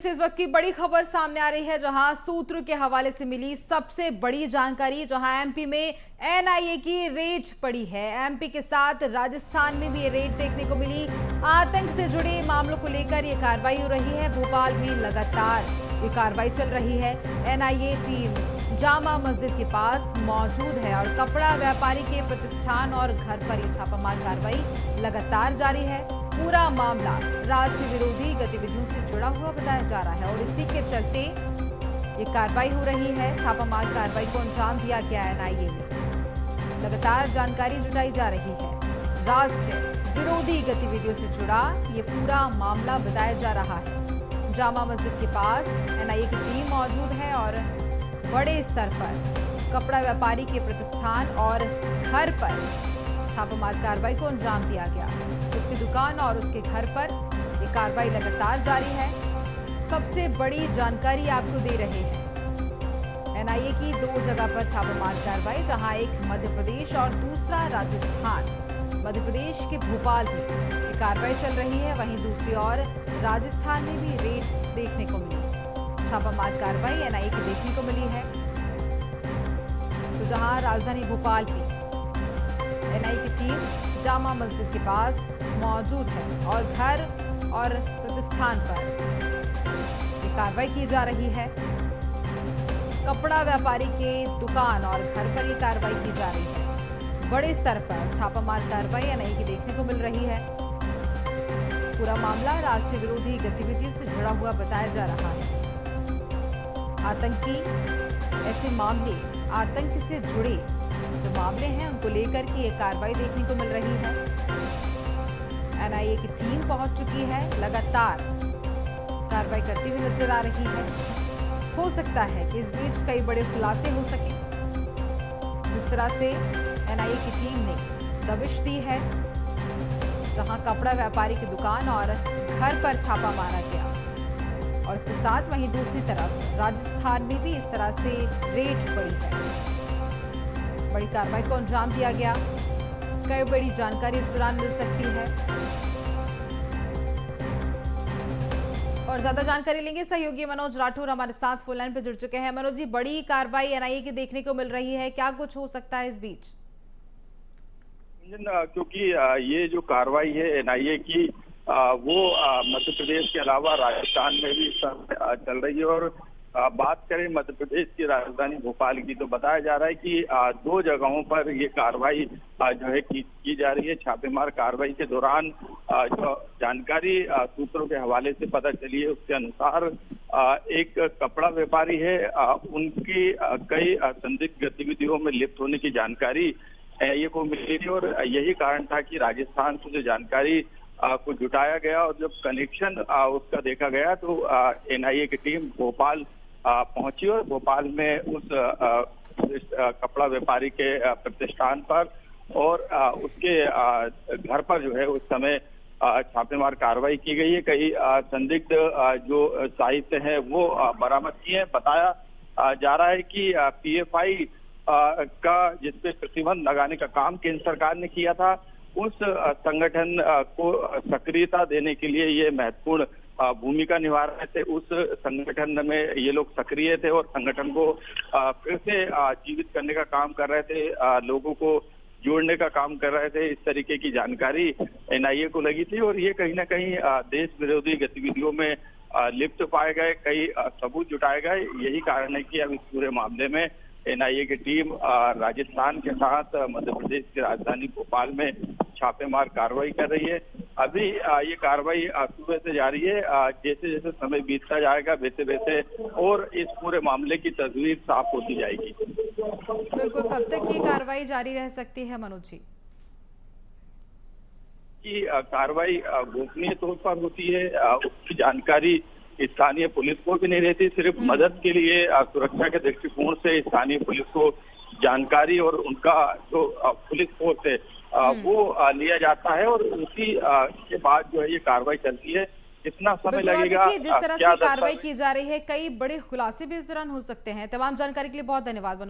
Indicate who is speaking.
Speaker 1: इस वक्त की बड़ी खबर सामने आ रही है, जहां सूत्रों के हवाले से मिली सबसे बड़ी जानकारी, जहां एमपी में एनआईए की रेड पड़ी है। एमपी के साथ राजस्थान में भी ये रेड देखने को मिली। आतंक से जुड़े मामलों को लेकर ये कार्रवाई हो रही है। भोपाल में लगातार ये कार्रवाई चल रही है। एनआईए टीम जामा मस्जिद के पास मौजूद है और कपड़ा व्यापारी के प्रतिष्ठान और घर पर ये छापामार कार्रवाई लगातार जारी है। पूरा मामला राष्ट्र विरोधी गतिविधियों से जुड़ा हुआ बताया जा रहा है और इसी के चलते ये कार्रवाई हो रही है। छापामार कार्रवाई को अंजाम दिया गया है। एनआईए में लगातार जानकारी जुटाई जा रही है। राष्ट्र विरोधी गतिविधियों से जुड़ा ये पूरा मामला बताया जा रहा है। जामा मस्जिद के पास एनआईए की टीम मौजूद है और बड़े स्तर पर कपड़ा व्यापारी के प्रतिष्ठान और घर पर छापामार कार्रवाई को अंजाम दिया गया। उसकी दुकान और उसके घर पर ये कार्रवाई लगातार जारी है। सबसे बड़ी जानकारी आपको दे रहे हैं। एनआईए की दो जगह पर छापामार कार्रवाई, जहां एक मध्य प्रदेश और दूसरा राजस्थान। मध्य प्रदेश के भोपाल में ये कार्रवाई चल रही है, वहीं दूसरी ओर राजस्थान में भी रेड देखने को मिली। छापामार कार्रवाई एनआईए की देखने को मिली है। तो जहां राजधानी भोपाल की एनआईए की टीम जामा मस्जिद के पास मौजूद है और घर और प्रतिष्ठान पर ये कार्रवाई की जा रही है। कपड़ा व्यापारी के दुकान और घर पर ये कार्रवाई की जा रही है। बड़े स्तर पर छापामार कार्रवाई एनआईए की देखने को मिल रही है। पूरा मामला राष्ट्रीय विरोधी गतिविधियों से जुड़ा हुआ बताया जा रहा है। आतंकी ऐसे मामले, आतंक से जुड़े जो मामले हैं उनको लेकर की ये कार्रवाई देखने को मिल रही है। एनआईए की टीम पहुंच चुकी है, लगातार कार्रवाई करती हुई नजर आ रही है। हो सकता है कि इस बीच कई बड़े खुलासे हो सके। जिस तरह से एनआईए की टीम ने दबिश दी है, जहां कपड़ा व्यापारी की दुकान और घर पर छापा मारा गया और इसके साथ वहीं दूसरी तरफ राजस्थान में भी इस तरह से रेड पड़ी है। बड़ी कार्रवाई को अंजाम दिया गया। कई बड़ी जानकारी इस दौरान मिल सकती है और ज्यादा जानकारी लेंगे। सहयोगी मनोज राठौर हमारे साथ फोन लाइन पर जुड़ चुके हैं। मनोज जी, बड़ी कार्रवाई एनआईए की देखने को मिल रही है, क्या कुछ हो सकता है इस बीच?
Speaker 2: क्योंकि ये जो कार्रवाई है एनआईए की वो मध्य प्रदेश के अलावा राजस्थान में भी चल रही है और बात करें मध्य प्रदेश की राजधानी भोपाल की तो बताया जा रहा है कि दो जगहों पर ये कार्रवाई जो है की जा रही है। छापेमार कार्रवाई के दौरान जो जानकारी सूत्रों के हवाले से पता चली है उसके अनुसार एक कपड़ा व्यापारी है, उनकी कई संदिग्ध गतिविधियों में लिप्त होने की जानकारी ये को मिली थी और यही कारण था कि राजस्थान से जो जानकारी को जुटाया गया और जब कनेक्शन उसका देखा गया तो एनआईए की टीम भोपाल पहुंची और भोपाल में उस कपड़ा व्यापारी के प्रतिष्ठान पर और उसके घर पर जो है उस समय छापेमार कार्रवाई की गई है। कई संदिग्ध जो साहित्य है वो बरामद किए हैं। बताया जा रहा है कि पीएफआई का जिसपे प्रतिबंध लगाने का काम केंद्र सरकार ने किया था, उस संगठन को सक्रियता देने के लिए ये महत्वपूर्ण भूमिका निभा रहे थे। उस संगठन में ये लोग सक्रिय थे और संगठन को फिर से जीवित करने का काम कर रहे थे, लोगों को जोड़ने का काम कर रहे थे। इस तरीके की जानकारी एनआईए को लगी थी और ये कहीं ना कहीं देश विरोधी गतिविधियों में लिप्त पाए गए, कई सबूत जुटाए गए। यही कारण है कि अब इस पूरे मामले में एनआईए की टीम राजस्थान के साथ मध्य प्रदेश की राजधानी भोपाल में छापेमार कार्रवाई कर रही है। अभी ये कार्रवाई सुबह से जारी है। जैसे जैसे समय बीतता जाएगा वैसे वैसे और इस पूरे मामले की तस्वीर साफ होती जाएगी।
Speaker 1: बिल्कुल, कब तक ये कार्रवाई जारी रह सकती है मनोज जी?
Speaker 2: की कार्रवाई गोपनीय तौर पर होती है, उसकी जानकारी स्थानीय पुलिस को भी नहीं रहती। सिर्फ मदद के लिए सुरक्षा के दृष्टिकोण से स्थानीय पुलिस को जानकारी और उनका जो पुलिस फोर्स है वो लिया जाता है और उसी के बाद जो है ये कार्रवाई चलती है। कितना समय लगेगा?
Speaker 1: देखिए, जिस तरह से कार्रवाई की जा रही है, कई बड़े खुलासे भी इस दौरान हो सकते हैं। तमाम जानकारी के लिए बहुत धन्यवाद।